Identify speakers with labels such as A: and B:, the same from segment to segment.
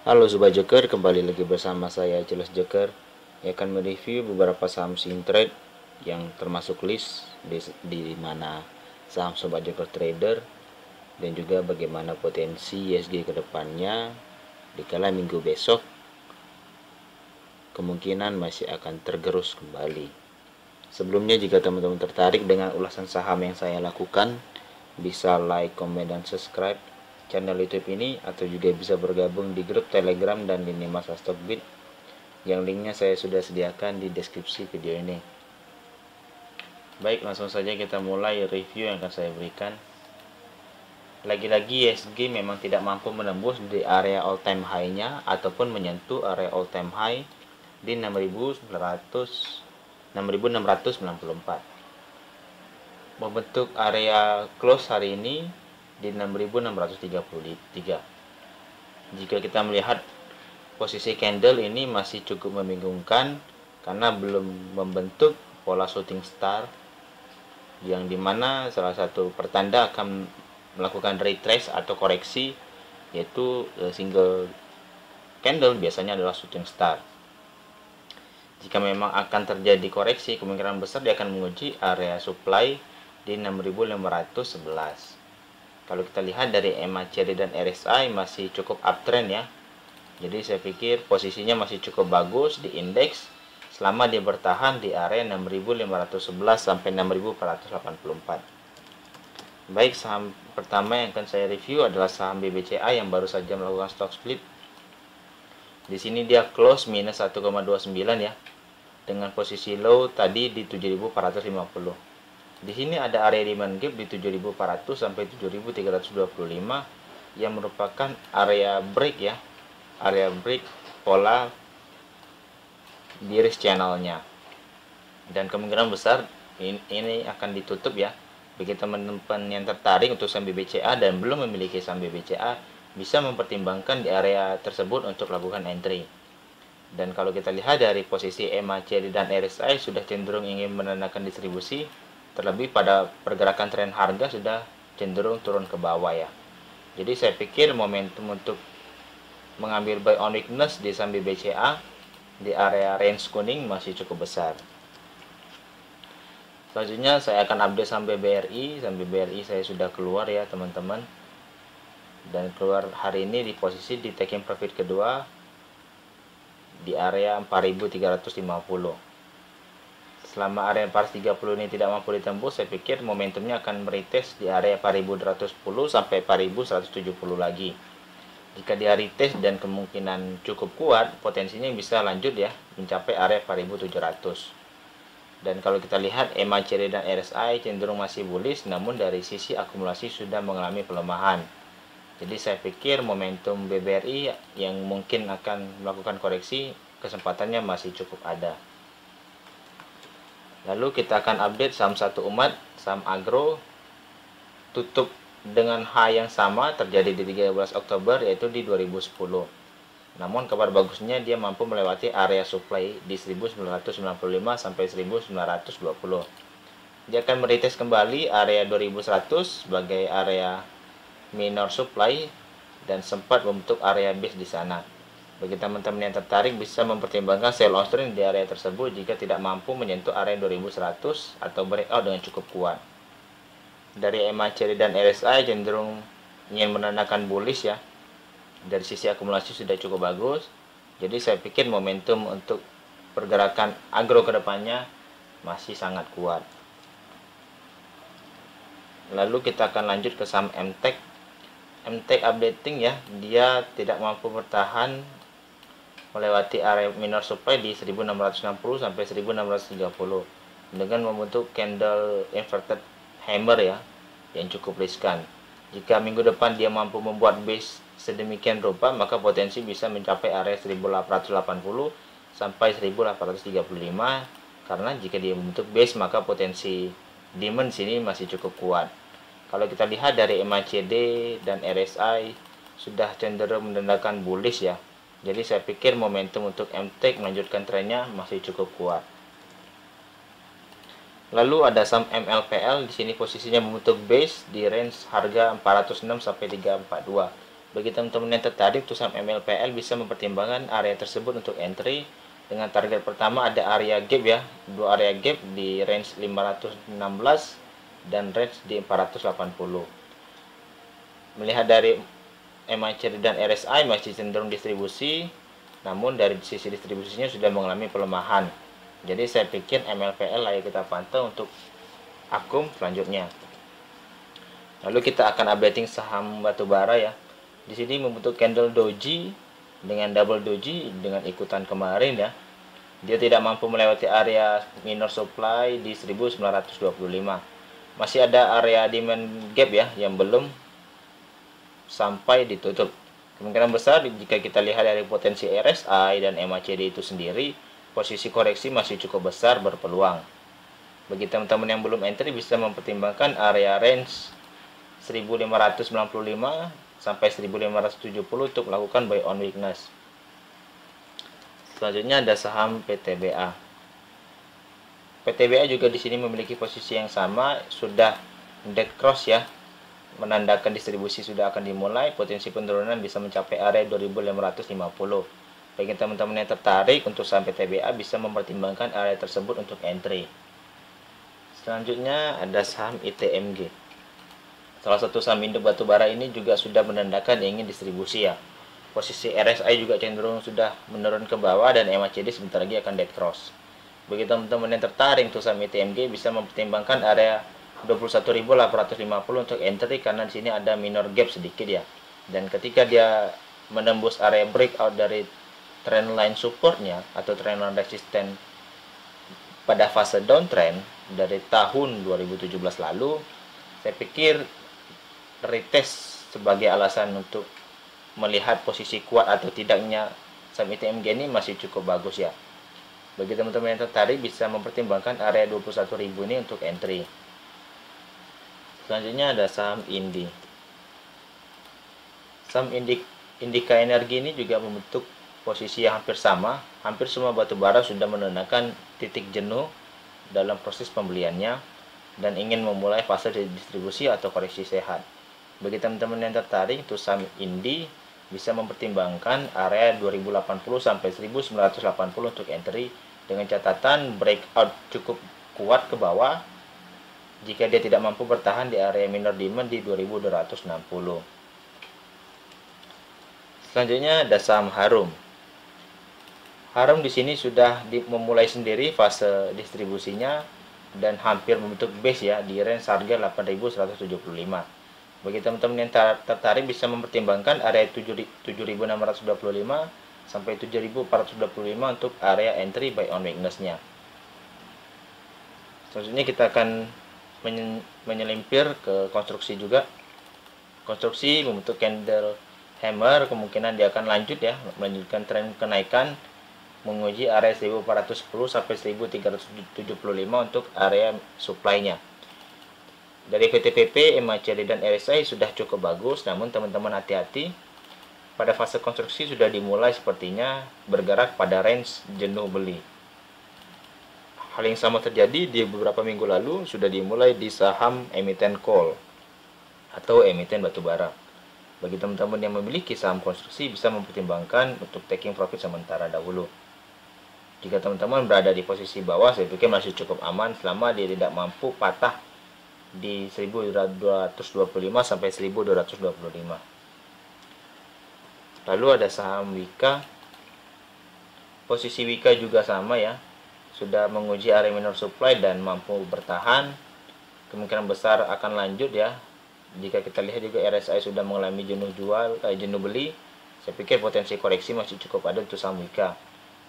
A: Halo Sobat Joker, kembali lagi bersama saya Jelas Joker yang akan mereview beberapa saham swing trade yang termasuk list di mana saham Sobat Joker trader dan juga bagaimana potensi ISG ke depannya dikala minggu besok kemungkinan masih akan tergerus kembali. Sebelumnya jika teman-teman tertarik dengan ulasan saham yang saya lakukan, bisa like, komen, dan subscribe channel YouTube ini atau juga bisa bergabung di grup Telegram dan lini masa Stockbit yang linknya saya sudah sediakan di deskripsi video ini. Baik, langsung saja kita mulai review yang akan saya berikan. Lagi-lagi ISG memang tidak mampu menembus di area all time high-nya ataupun menyentuh area all time high di 6.694. Membentuk area close hari ini di 6.633. Jika kita melihat posisi candle ini masih cukup membingungkan karena belum membentuk pola shooting star yang dimana salah satu pertanda akan melakukan retrace atau koreksi, yaitu single candle biasanya adalah shooting star. Jika memang akan terjadi koreksi, kemungkinan besar dia akan menguji area supply di 6.511. Kalau kita lihat dari MACD dan RSI masih cukup uptrend ya. Jadi saya pikir posisinya masih cukup bagus di indeks selama dia bertahan di area 6.511 sampai 6.484. Baik, saham pertama yang akan saya review adalah saham BBCA yang baru saja melakukan stock split. Di sini dia close minus 1,29 ya. Dengan posisi low tadi di 7.450. Di sini ada area demand gap di 7.400 sampai 7.325 yang merupakan area break ya. Area break pola bearish channelnya. Dan kemungkinan besar ini akan ditutup ya. Bagi teman-teman yang tertarik untuk saham BBCA dan belum memiliki saham BBCA, bisa mempertimbangkan di area tersebut untuk lakukan entry. Dan kalau kita lihat dari posisi MACD dan RSI sudah cenderung ingin menandakan distribusi, terlebih pada pergerakan tren harga sudah cenderung turun ke bawah ya. Jadi saya pikir momentum untuk mengambil buy on weakness di saham BBCA di area range kuning masih cukup besar. Selanjutnya saya akan update saham BBRI. Saham BBRI saya sudah keluar ya teman-teman, dan keluar hari ini di posisi di taking profit kedua di area 4.350. Selama area 430 ini tidak mampu ditembus, saya pikir momentumnya akan meretest di area 4.210 sampai 4.170 lagi. Jika dia retest dan kemungkinan cukup kuat, potensinya bisa lanjut ya mencapai area 4.700. Dan kalau kita lihat MACD dan RSI cenderung masih bullish, namun dari sisi akumulasi sudah mengalami pelemahan. Jadi saya pikir momentum BBRI yang mungkin akan melakukan koreksi, kesempatannya masih cukup ada. Lalu kita akan update saham satu umat, saham agro, tutup dengan high yang sama terjadi di 13 Oktober yaitu di 2010. Namun kabar bagusnya dia mampu melewati area supply di 1995 sampai 1920. Dia akan meretest kembali area 2100 sebagai area minor supply dan sempat membentuk area base di sana. Bagi teman-teman yang tertarik bisa mempertimbangkan sell on trend di area tersebut jika tidak mampu menyentuh area 2100 atau breakout dengan cukup kuat. Dari MACD dan RSI cenderung ingin menandakan bullish ya. Dari sisi akumulasi sudah cukup bagus. Jadi saya pikir momentum untuk pergerakan agro kedepannya masih sangat kuat. Lalu kita akan lanjut ke saham MTEK. MTEK updating ya, dia tidak mampu bertahan melewati area minor supply di 1660 sampai 1630 dengan membentuk candle inverted hammer ya yang cukup riskan. Jika minggu depan dia mampu membuat base sedemikian rupa, maka potensi bisa mencapai area 1880 sampai 1835 karena jika dia membentuk base maka potensi demand sini masih cukup kuat. Kalau kita lihat dari MACD dan RSI sudah cenderung menandakan bullish ya. Jadi saya pikir momentum untuk MTEK melanjutkan trennya masih cukup kuat. Lalu ada saham MLPL, di sini posisinya membentuk base di range harga 406 sampai 342. Bagi teman-teman yang tertarik untuk saham MLPL bisa mempertimbangkan area tersebut untuk entry dengan target pertama ada area gap ya, dua area gap di range 516 dan range di 480. Melihat dari MACD dan RSI masih cenderung distribusi, namun dari sisi distribusinya sudah mengalami pelemahan. Jadi saya pikir MLPL layak kita pantau untuk akum selanjutnya. Lalu kita akan updating saham batubara ya. Di sini membentuk candle doji dengan double doji dengan ikutan kemarin ya. Dia tidak mampu melewati area minor supply di 1925. Masih ada area demand gap ya yang belum sampai ditutup. Kemungkinan besar jika kita lihat dari potensi RSI dan MACD itu sendiri, posisi koreksi masih cukup besar berpeluang. Bagi teman-teman yang belum entry bisa mempertimbangkan area range 1595 sampai 1570 untuk melakukan buy on weakness. Selanjutnya ada saham PTBA. PTBA juga di sini memiliki posisi yang sama, sudah dead cross ya, menandakan distribusi sudah akan dimulai, potensi penurunan bisa mencapai area 2550. Bagi teman-teman yang tertarik untuk saham PTBA bisa mempertimbangkan area tersebut untuk entry. Selanjutnya ada saham ITMG. Salah satu saham induk batubara ini juga sudah menandakan ingin distribusi ya. Posisi RSI juga cenderung sudah menurun ke bawah dan MACD sebentar lagi akan dead cross. Bagi teman-teman yang tertarik untuk saham ITMG bisa mempertimbangkan area 21.850 untuk entry karena di sini ada minor gap sedikit ya. Dan ketika dia menembus area breakout dari trendline supportnya atau trendline resisten pada fase downtrend dari tahun 2017 lalu, saya pikir retest sebagai alasan untuk melihat posisi kuat atau tidaknya saham ITMG ini masih cukup bagus ya. Bagi teman-teman yang tertarik bisa mempertimbangkan area 21.000 ini untuk entry. Selanjutnya ada saham Indi. Saham Indika Energi ini juga membentuk posisi yang hampir sama. Hampir semua batubara sudah menandakan titik jenuh dalam proses pembeliannya dan ingin memulai fase distribusi atau koreksi sehat. Bagi teman-teman yang tertarik untuk saham Indi bisa mempertimbangkan area 2080 sampai 1980 untuk entry dengan catatan breakout cukup kuat ke bawah jika dia tidak mampu bertahan di area minor demand di 2260. Selanjutnya ada saham Harum. Harum di sini sudah memulai sendiri fase distribusinya dan hampir membentuk base ya di range harga 8.175. Bagi teman-teman yang tertarik bisa mempertimbangkan area 7.625 sampai 7.425 untuk area entry buy on weakness-nya. Selanjutnya kita akan menyelimpir ke konstruksi juga. Konstruksi membentuk candle hammer, kemungkinan dia akan lanjut ya, melanjutkan tren kenaikan menguji area 1410 sampai 1375 untuk area supply-nya. Dari VTPP, MACD dan RSI sudah cukup bagus, namun teman-teman hati-hati. Pada fase konstruksi sudah dimulai sepertinya bergerak pada range jenuh beli. Hal yang sama terjadi di beberapa minggu lalu sudah dimulai di saham emiten coal atau emiten batubara. Bagi teman-teman yang memiliki saham konstruksi bisa mempertimbangkan untuk taking profit sementara dahulu. Jika teman-teman berada di posisi bawah, saya pikir masih cukup aman selama dia tidak mampu patah di 1225 sampai 1225. Lalu ada saham Wika. Posisi Wika juga sama ya, sudah menguji area minor supply dan mampu bertahan. Kemungkinan besar akan lanjut ya. Jika kita lihat juga RSI sudah mengalami jenuh beli, saya pikir potensi koreksi masih cukup ada untuk saham Wika.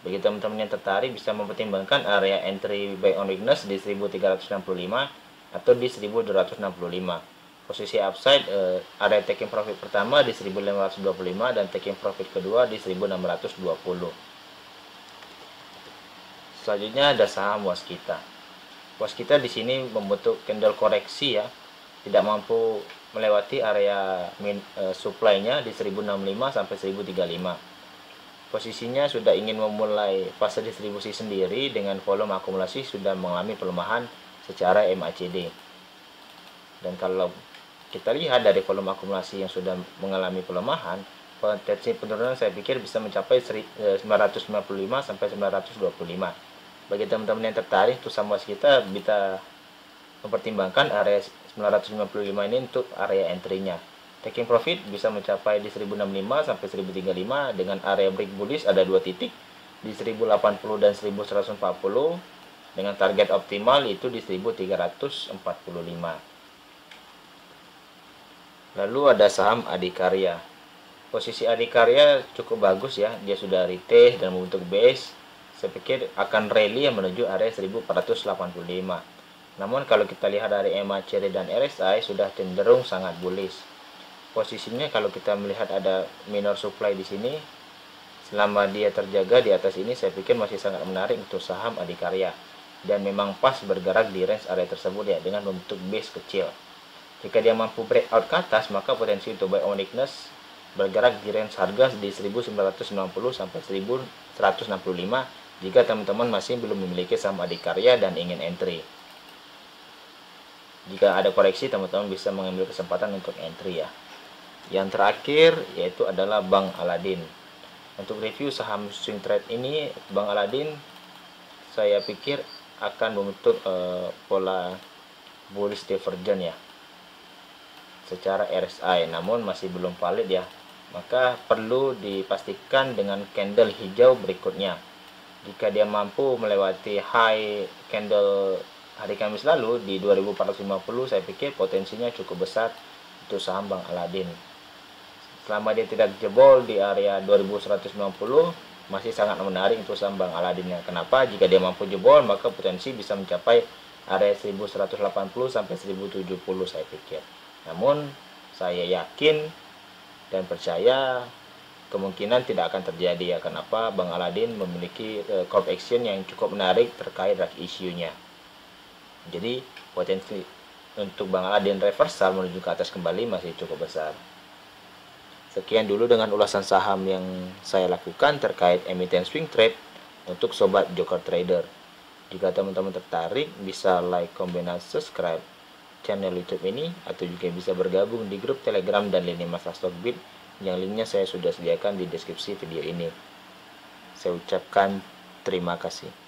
A: Bagi teman-teman yang tertarik bisa mempertimbangkan area entry buy on weakness di 1365 atau di 1265. Posisi upside area taking profit pertama di 1525 dan taking profit kedua di 1620. Selanjutnya ada saham Waskita. Waskita di sini membentuk candle koreksi ya, tidak mampu melewati area supply-nya di 1065 sampai 1035. Posisinya sudah ingin memulai fase distribusi sendiri dengan volume akumulasi sudah mengalami pelemahan secara MACD. Dan kalau kita lihat dari volume akumulasi yang sudah mengalami pelemahan, potensi penurunan saya pikir bisa mencapai 995 sampai 925. Bagi teman-teman yang tertarik untuk saham kita bisa mempertimbangkan area 955 ini untuk area entry-nya. Taking profit bisa mencapai di 1065 sampai 1035 dengan area break bullish ada 2 titik di 1080 dan 1140 dengan target optimal itu di 1345. Lalu ada saham Adikarya. Posisi Adikarya cukup bagus ya, dia sudah retest dan membentuk base. Saya pikir akan rally yang menuju area 1485. Namun kalau kita lihat dari EMA, CRE dan RSI sudah cenderung sangat bullish. Posisinya kalau kita melihat ada minor supply di sini, selama dia terjaga di atas ini saya pikir masih sangat menarik untuk saham Adikarya dan memang pas bergerak di range area tersebut ya dengan membentuk base kecil. Jika dia mampu breakout ke atas maka potensi untuk buy on weakness bergerak di range harga di 1990 sampai 1165 jika teman-teman masih belum memiliki saham Adikarya dan ingin entry. Jika ada koreksi teman-teman bisa mengambil kesempatan untuk entry ya. Yang terakhir yaitu adalah Bank Aladin. Untuk review saham swing trade ini, Bank Aladin saya pikir akan membentuk pola bullish divergent ya secara RSI, namun masih belum valid ya. Maka perlu dipastikan dengan candle hijau berikutnya. Jika dia mampu melewati high candle hari Kamis lalu di 2450, saya pikir potensinya cukup besar untuk saham Bank Aladin. Selama dia tidak jebol di area 2190, masih sangat menarik untuk saham Bank Aladin. Kenapa? Jika dia mampu jebol, maka potensi bisa mencapai area 1180 sampai 1070 saya pikir. Namun, saya yakin dan percaya kemungkinan tidak akan terjadi ya. Kenapa? Bank Aladin memiliki corp action yang cukup menarik terkait isunya. Jadi, potensi untuk Bank Aladin reversal menuju ke atas kembali masih cukup besar. Sekian dulu dengan ulasan saham yang saya lakukan terkait emiten swing trade untuk sobat Joker Trader. Jika teman-teman tertarik, bisa like, comment, dan subscribe channel YouTube ini, atau juga bisa bergabung di grup Telegram dan lini masa Stockbit yang linknya saya sudah sediakan di deskripsi video ini. Saya ucapkan terima kasih.